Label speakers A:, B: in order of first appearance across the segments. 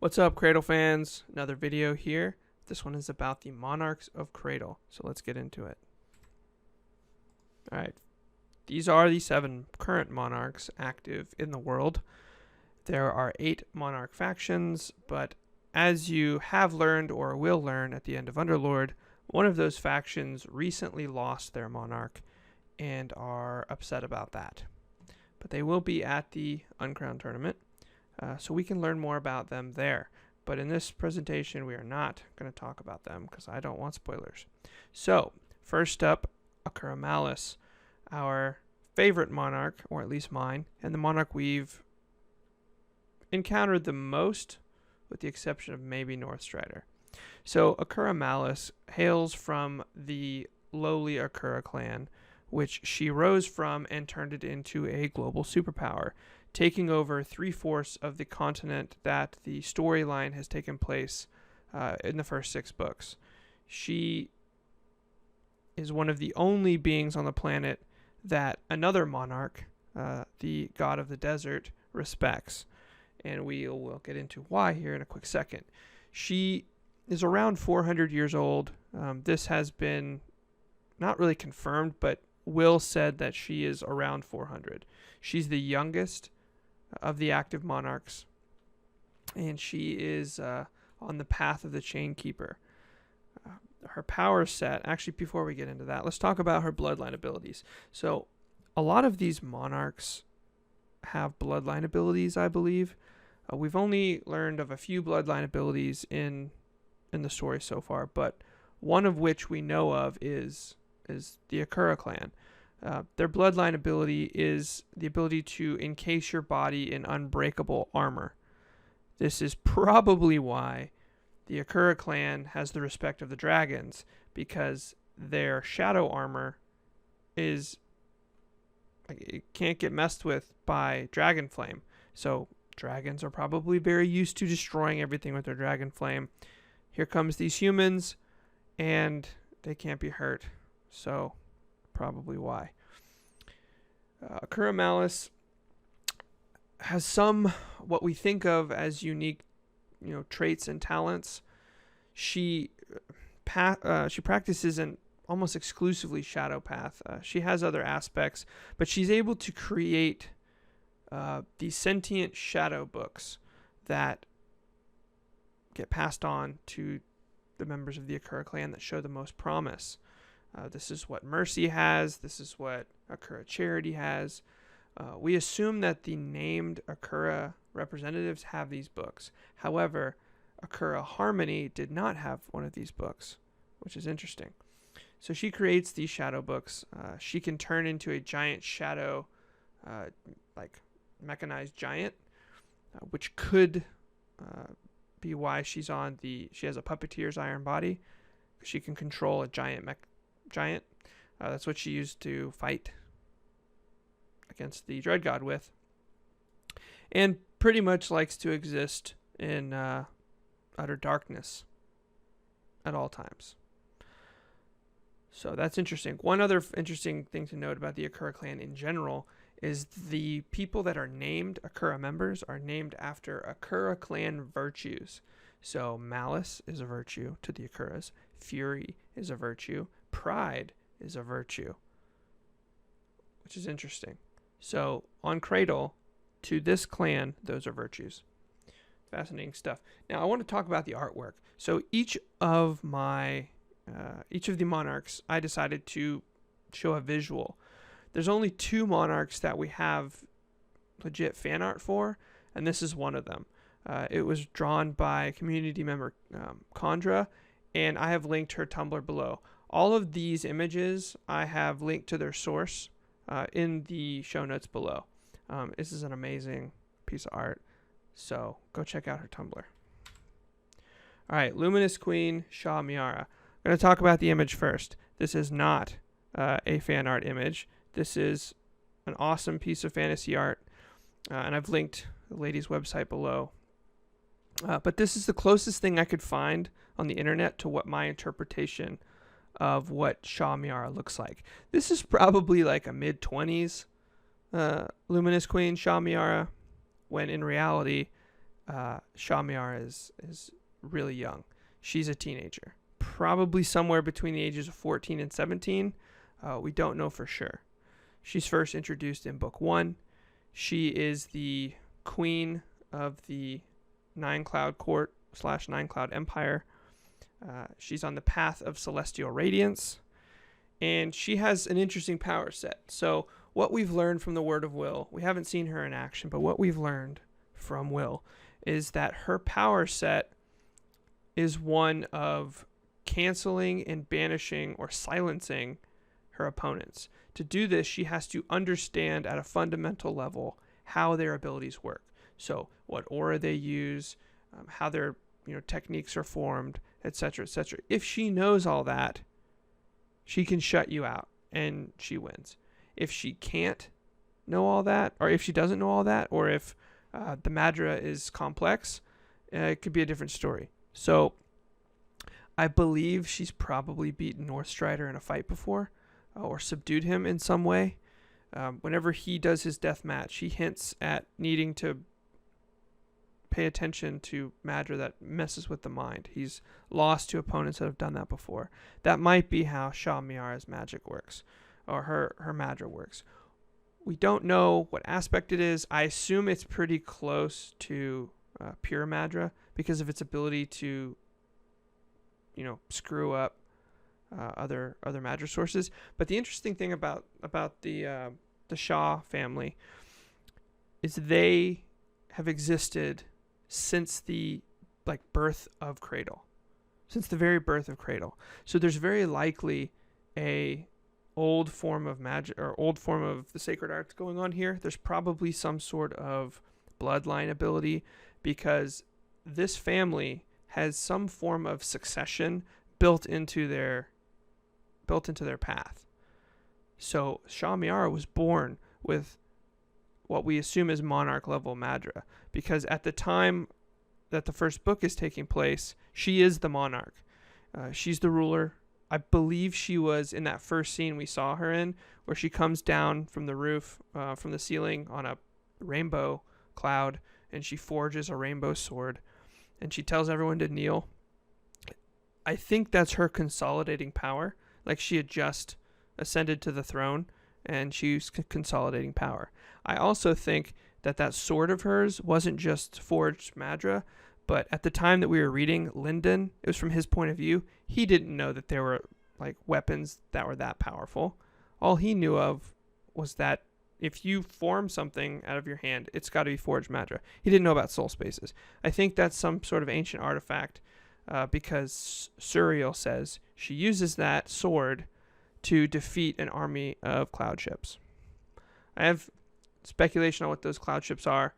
A: What's up, Cradle fans? Another video here. This one is about the Monarchs of Cradle, so let's get into it. Alright, these are the 7 current monarchs active in the world. There are 8 monarch factions, but as you have learned or will learn at the end of Underlord, one of those factions recently lost their monarch and are upset about that. But they will be at the Uncrowned tournament. So we can learn more about them there. But in this presentation, we are not going to talk about them because I don't want spoilers. So, first up, Okara Malice, our favorite monarch, or at least mine, and the monarch we've encountered the most, with the exception of maybe Northstrider. So, Okara Malice hails from the lowly Okara clan, which she rose from and turned it into a global superpower, taking over 3/4 of the continent that the storyline has taken place in the first 6 books. She is one of the only beings on the planet that another monarch, the god of the desert, respects. And we'll get into why here in a quick second. She is around 400 years old. This has been not really confirmed, but Will said that she is around 400. She's the youngest of the active monarchs, and she is on the path of the Chain Keeper. Her power set, actually before we get into that, let's talk about her bloodline abilities. So a lot of these monarchs have bloodline abilities, I believe. We've only learned of a few bloodline abilities in the story so far, but one of which we know of is the Okara clan. Their bloodline ability is the ability to encase your body in unbreakable armor. This is probably why the Okara clan has the respect of the dragons, because their shadow armor it can't get messed with by dragon flame. So dragons are probably very used to destroying everything with their dragon flame. Here comes these humans, and they can't be hurt. So probably why. Okara Malice has some what we think of as unique, traits and talents. She practices an almost exclusively shadow path. She has other aspects, but she's able to create these sentient shadow books that get passed on to the members of the Okara clan that show the most promise. This is what Mercy has. This is what Okara Charity has. We assume that the named Okara representatives have these books. However, Okara Harmony did not have one of these books, which is interesting. So she creates these shadow books. She can turn into a giant shadow, like mechanized giant, which could be why she has a puppeteer's iron body. She can control a giant giant. That's what she used to fight against the Dread God with, and pretty much likes to exist in utter darkness at all times. So that's interesting. One other interesting thing to note about the Okara clan in general is the people that are named Okara members are named after Okara clan virtues. So malice is a virtue to the Okaras. Fury is a virtue. Pride is a virtue, which is interesting. So on Cradle, to this clan, those are virtues. Fascinating stuff. Now I want to talk about the artwork. So each of the monarchs, I decided to show a visual. There's only 2 monarchs that we have legit fan art for, and this is one of them. It was drawn by community member Chandra, and I have linked her Tumblr below. All of these images I have linked to their source in the show notes below. This is an amazing piece of art, so go check out her Tumblr. Alright, Luminous Queen, Shah Miara. I'm going to talk about the image first. This is not a fan art image. This is an awesome piece of fantasy art, and I've linked the lady's website below. But this is the closest thing I could find on the internet to what my interpretation of what Shah Miara looks like. This is probably like a mid-20s Luminous Queen Shah Miara, when in reality Shamiar is really young. She's a teenager, probably somewhere between the ages of 14 and 17. We don't know for sure. She's first introduced in book 1. She is the queen of the Nine Cloud Court / Nine Cloud Empire. She's on the path of celestial radiance, and she has an interesting power set. So what we've learned from the Word of Will, we haven't seen her in action, but what we've learned from Will is that her power set is one of canceling and banishing or silencing her opponents. To do this, she has to understand at a fundamental level how their abilities work. So what aura they use, how their techniques are formed, etc., etc. If she knows all that, she can shut you out and she wins. If she can't know all that, or if she doesn't know all that, or if the Madra is complex, it could be a different story. So I believe she's probably beaten Northstrider in a fight before, or subdued him in some way. Whenever he does his death match, he hints at needing to pay attention to Madra that messes with the mind. He's lost to opponents that have done that before. That might be how Shah Miara's magic works, or her Madra works. We don't know what aspect it is. I assume it's pretty close to pure Madra because of its ability to, screw up other Madra sources. But the interesting thing about the Shah family is they have existed since the birth of Cradle, since the very birth of Cradle. So there's very likely a old form of magic or old form of the sacred arts going on here. There's probably some sort of bloodline ability because this family has some form of succession built into their path. So Shah Miara was born with what we assume is monarch level Madra, because at the time that the first book is taking place, she is the monarch. She's the ruler. I believe she was in that first scene we saw her in, where she comes down from the roof, from the ceiling on a rainbow cloud, and she forges a rainbow sword, and she tells everyone to kneel. I think that's her consolidating power. Like she had just ascended to the throne, and she's consolidating power. I also think that sword of hers wasn't just forged Madra, but at the time that we were reading Lyndon, it was from his point of view. He didn't know that there were weapons that were that powerful. All he knew of was that if you form something out of your hand, it's got to be forged Madra. He didn't know about soul spaces. I think that's some sort of ancient artifact, because Suriel says she uses that sword to defeat an army of cloud ships. I have speculation on what those cloud ships are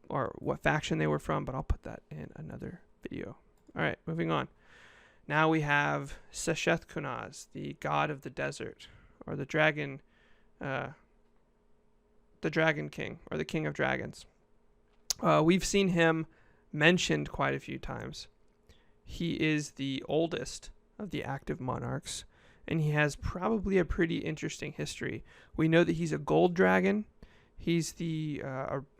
A: or what faction they were from, but I'll put that in another video. All right, moving on. Now we have SousChef Cunha, the god of the desert, or the dragon king, or the king of dragons. We've seen him mentioned quite a few times. He is the oldest of the active monarchs, and he has probably a pretty interesting history. We know that he's a gold dragon. He's the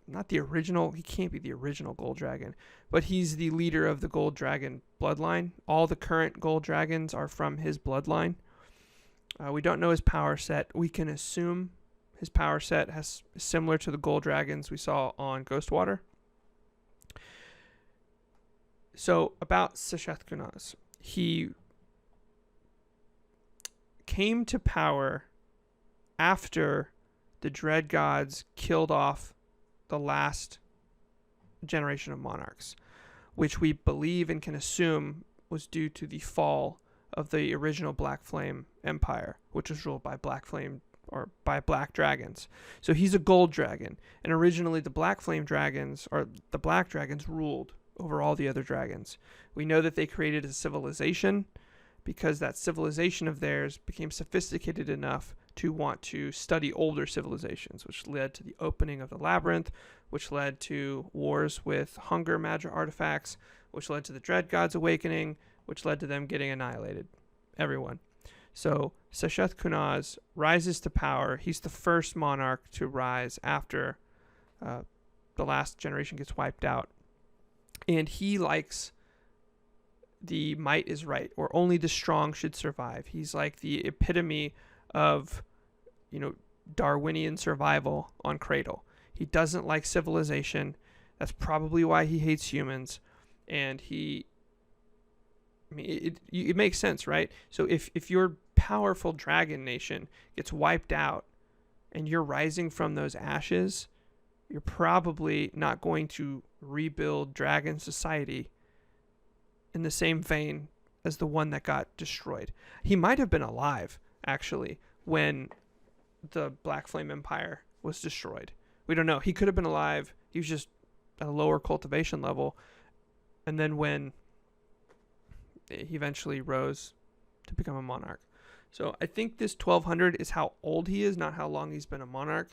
A: not the original. He can't be the original gold dragon, but he's the leader of the gold dragon bloodline. All the current gold dragons are from his bloodline. We don't know his power set. We can assume his power set is similar to the gold dragons we saw on Ghostwater. So about SousChef Cunha, he came to power after the Dread Gods killed off the last generation of monarchs, which we believe and can assume was due to the fall of the original Black Flame Empire, which was ruled by Black Flame or by black dragons. So he's a gold dragon, and originally the Black Flame dragons, or the black dragons, ruled over all the other dragons. We know that they created a civilization because that civilization of theirs became sophisticated enough to want to study older civilizations, which led to the opening of the labyrinth, which led to wars with hunger Madra artifacts, which led to the Dread Gods awakening, which led to them getting annihilated. Everyone. So SousChef Cunha rises to power. He's the first monarch to rise after the last generation gets wiped out. And he likes the might is right, or only the strong should survive. He's like the epitome of, Darwinian survival on Cradle. He doesn't like civilization. That's probably why he hates humans. And it makes sense, right? So if your powerful dragon nation gets wiped out and you're rising from those ashes, you're probably not going to rebuild dragon society in the same vein as the one that got destroyed. He might have been alive, actually, when the Black Flame Empire was destroyed. We don't know. He could have been alive. He was just at a lower cultivation level. And then when he eventually rose to become a monarch. So I think this 1200 is how old he is, not how long he's been a monarch.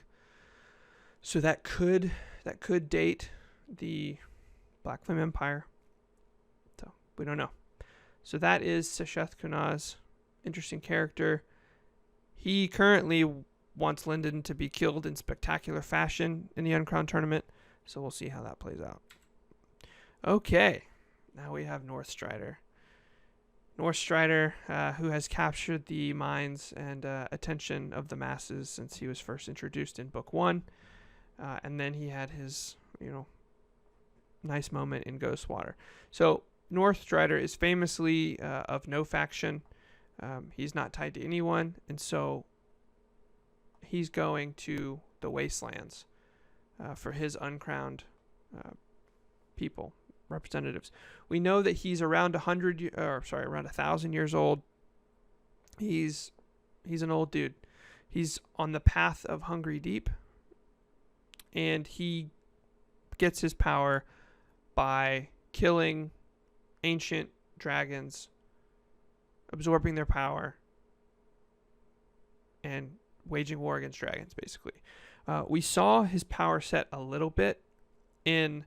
A: So that could date the Black Flame Empire. So we don't know. So that is SousChef Cunha's interesting character. He currently wants Lyndon to be killed in spectacular fashion in the Uncrowned tournament. So we'll see how that plays out. Okay, now we have North Strider. North Strider, who has captured the minds and attention of the masses since he was first introduced in Book 1. And then he had his, nice moment in Ghostwater. So North Strider is famously of no faction. He's not tied to anyone. And so he's going to the Wastelands for his uncrowned people, representatives. We know that he's around 1,000 years old. He's an old dude. He's on the path of Hungry Deep, and he gets his power by killing ancient dragons, absorbing their power, and waging war against dragons, basically. We saw his power set a little bit in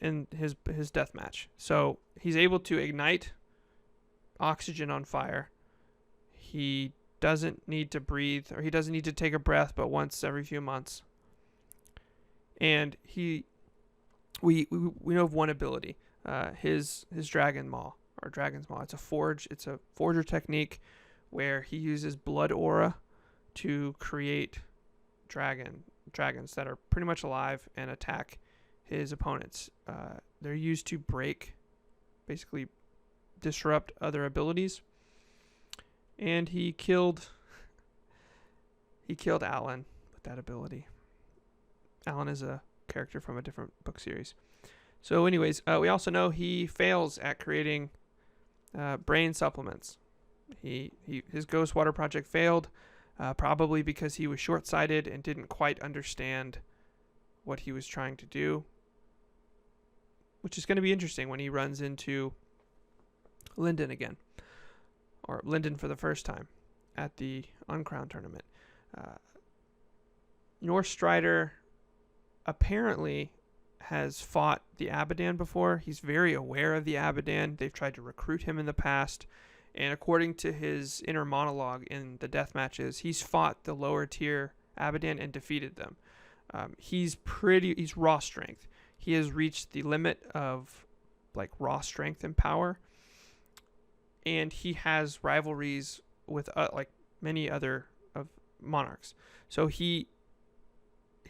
A: his death match. So he's able to ignite oxygen on fire. He doesn't need to breathe, or he doesn't need to take a breath but once every few months. And we know of one ability, his Dragon Maw, or Dragon's Maw. It's a forger technique where he uses blood aura to create dragons that are pretty much alive and attack his opponents. They're used to basically disrupt other abilities. And he killed Alan with that ability. Alan is a character from a different book series. So anyways, we also know he fails at creating brain supplements. His Ghostwater project failed, probably because he was short-sighted and didn't quite understand what he was trying to do, which is going to be interesting when he runs into Lyndon again, or Lyndon for the first time at the Uncrowned tournament. North Strider apparently has fought the Abadan before. He's very aware of the Abadan. They've tried to recruit him in the past. And according to his inner monologue in the death matches, he's fought the lower tier Abadan and defeated them. He's raw strength. He has reached the limit of raw strength and power. And he has rivalries with many other of monarchs. So he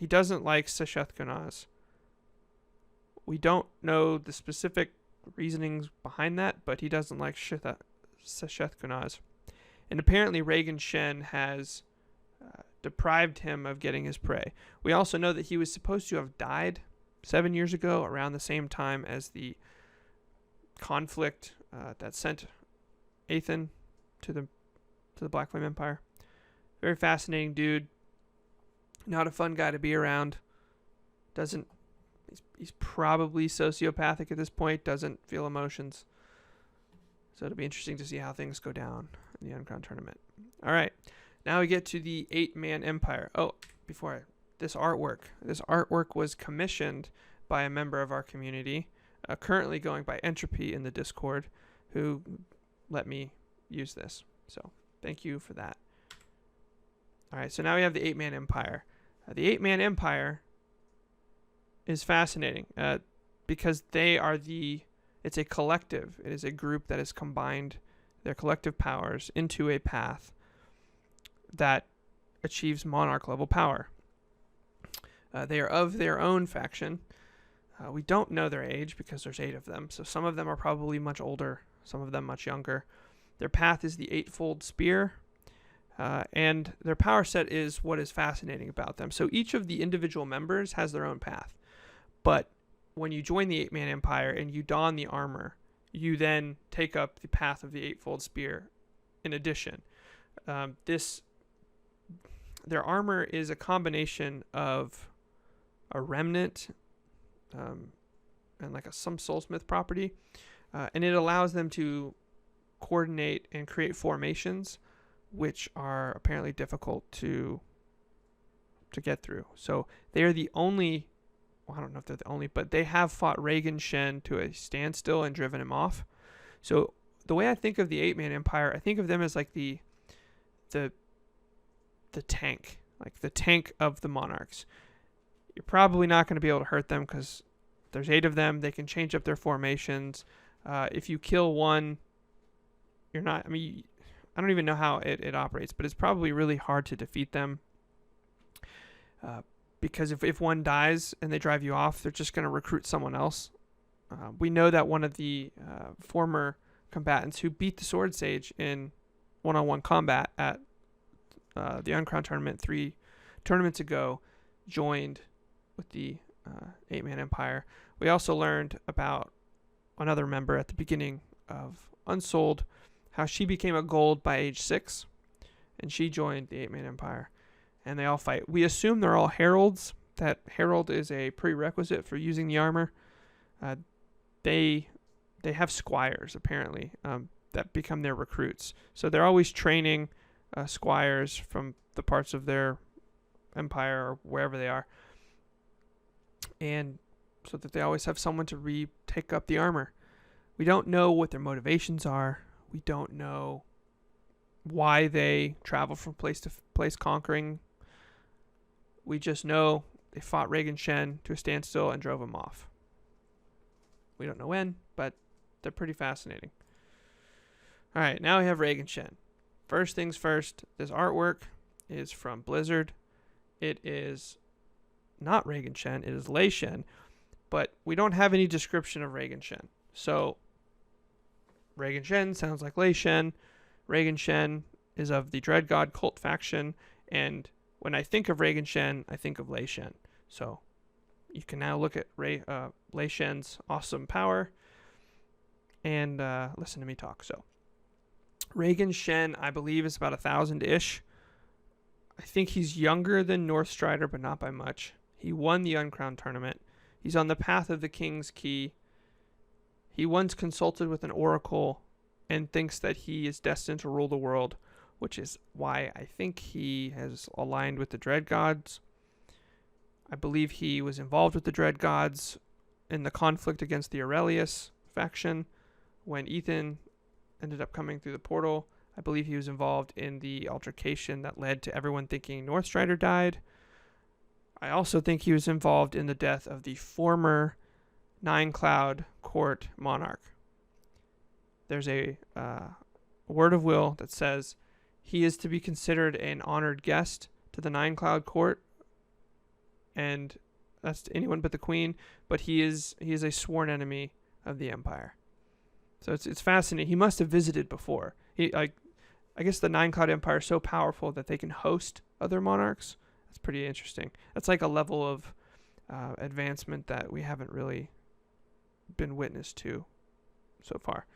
A: doesn't like SousChef Cunha's. We don't know the specific reasonings behind that, but he doesn't like SousChef Cunha's. And apparently Regan Shen has deprived him of getting his prey. We also know that he was supposed to have died 7 years ago, around the same time as the conflict that sent Ethan to the Black Flame Empire. Very fascinating dude. Not a fun guy to be around. He's probably sociopathic at this point. Doesn't feel emotions. So it'll be interesting to see how things go down in the Uncrowned tournament. All right, now we get to the 8-man empire. Oh, this artwork was commissioned by a member of our community, currently going by Entropy in the Discord, who let me use this. So thank you for that. All right, so now we have the 8-man empire. The 8-man empire is fascinating. because it's a collective. It is a group that has combined their collective powers into a path that achieves monarch level power. They are of their own faction. We don't know their age because there's 8 of them. So some of them are probably much older, some of them much younger. Their path is the Eightfold Spear. And their power set is what is fascinating about them. So each of the individual members has their own path. But when you join the 8-Man Empire and you don the armor, you then take up the path of the Eightfold Spear in addition. Their armor is a combination of a remnant and like some soulsmith property. And it allows them to coordinate and create formations, which are apparently difficult to get through. So they are the only, well, I don't know if they're the only, but they have fought Regan Shen to a standstill and driven him off. So the way I think of the 8-Man Empire, I think of them as like the tank, like the tank of the monarchs. You're probably not going to be able to hurt them because there's 8 of them. They can change up their formations. If you kill one, you're not, I mean, I don't even know how it operates, but it's probably really hard to defeat them. Because if one dies and they drive you off, they're just going to recruit someone else. We know that one of the former combatants who beat the Sword Sage in one-on-one combat at the Uncrowned tournament 3 tournaments ago joined with the 8-Man Empire. We also learned about another member at the beginning of Unsold, how she became a gold by age 6, and she joined the 8-Man Empire. And they all fight. We assume they're all heralds. That herald is a prerequisite for using the armor. They have squires, apparently, that become their recruits. So they're always training squires from the parts of their empire or wherever they are. And so that they always have someone to retake up the armor. We don't know what their motivations are. We don't know why they travel from place to place conquering. We just know they fought Regan Shen to a standstill and drove him off. We don't know when, but they're pretty fascinating. All right, now we have Regan Shen. First things first, this artwork is from Blizzard. It is not Regan Shen, it is Lei Shen, but we don't have any description of Regan Shen. So Regan Shen sounds like Lei Shen. Regan Shen is of the Dread God cult faction, and when I think of Regan Shen, I think of Lei Shen. So you can now look at Lei Shen's awesome power and listen to me talk. So Regan Shen, I believe, is about 1,000-ish. I think he's younger than Northstrider, but not by much. He won the Uncrowned tournament. He's on the path of the King's Key. He once consulted with an oracle and thinks that he is destined to rule the world, which is why I think he has aligned with the Dread Gods. I believe he was involved with the Dread Gods in the conflict against the Aurelius faction when Ethan ended up coming through the portal. I believe he was involved in the altercation that led to everyone thinking Northstrider died. I also think he was involved in the death of the former Nine Cloud Court monarch. There's a word of will that says he is to be considered an honored guest to the Nine Cloud Court, and that's to anyone but the Queen, but he is a sworn enemy of the Empire. So it's fascinating. He must have visited before. I guess the Nine Cloud Empire is so powerful that they can host other monarchs. That's pretty interesting. That's like a level of advancement that we haven't really been witness to so far.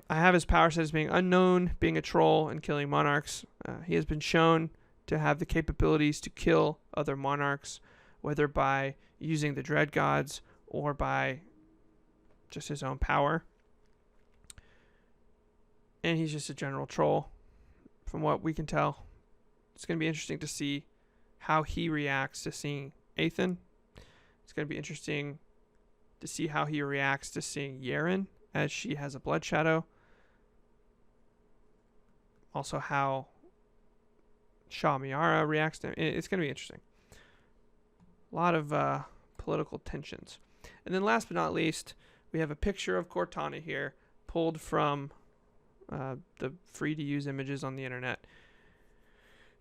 A: I have his power set as being unknown, being a troll, and killing monarchs. He has been shown to have the capabilities to kill other monarchs, whether by using the Dread Gods or by just his own power. And he's just a general troll, from what we can tell. It's going to be interesting to see how he reacts to seeing Ethan. It's going to be interesting to see how he reacts to seeing Yeren, as she has a blood shadow. Also how Shah Miara reacts to him. It's going to be interesting. A lot of political tensions. And then last but not least, we have a picture of Cortana here, pulled from the free-to-use images on the internet.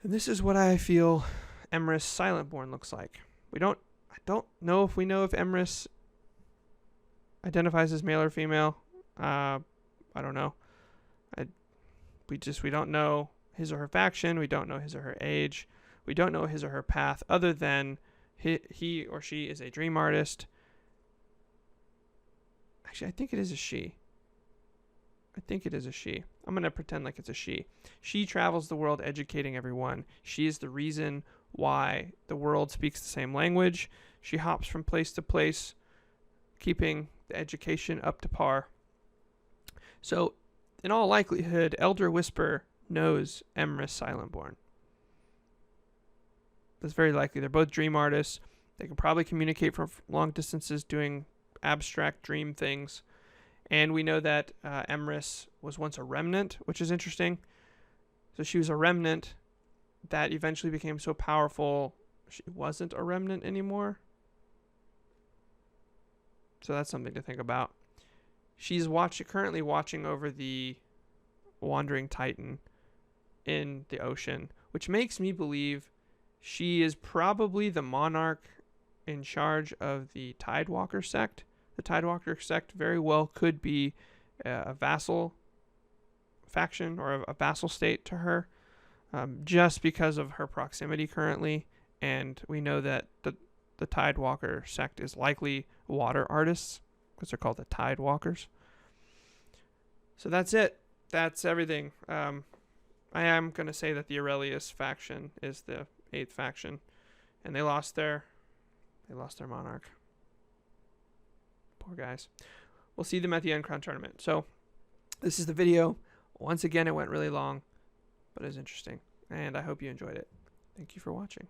A: And this is what I feel Emrys Silentborn looks like. I don't know if we know if Emrys identifies as male or female. I don't know. We don't know his or her faction. We don't know his or her age. We don't know his or her path, other than he or she is a dream artist. Actually, I think it is a she. I'm going to pretend like it's a she. She travels the world educating everyone. She is the reason why the world speaks the same language. She hops from place to place, keeping the education up to par. So, in all likelihood, Elder Whisper knows Emrys Silentborn. That's very likely. They're both dream artists. They can probably communicate from long distances doing abstract dream things. And we know that Emrys was once a remnant, which is interesting. So she was a remnant that eventually became so powerful she wasn't a remnant anymore. So that's something to think about. She's currently watching over the Wandering Titan in the ocean, which makes me believe she is probably the monarch in charge of the Tidewalker sect. The Tidewalker sect very well could be a vassal faction or a vassal state to her, just because of her proximity currently. And we know that the Tidewalker sect is likely water artists, because they're called the Tidewalkers. So that's it. That's everything. I am going to say that the Aurelius faction is the 8th faction, and they lost their monarch. Poor guys. We'll see them at the Uncrowned tournament. So this is the video. Once again, it went really long, but it was interesting, and I hope you enjoyed it. Thank you for watching.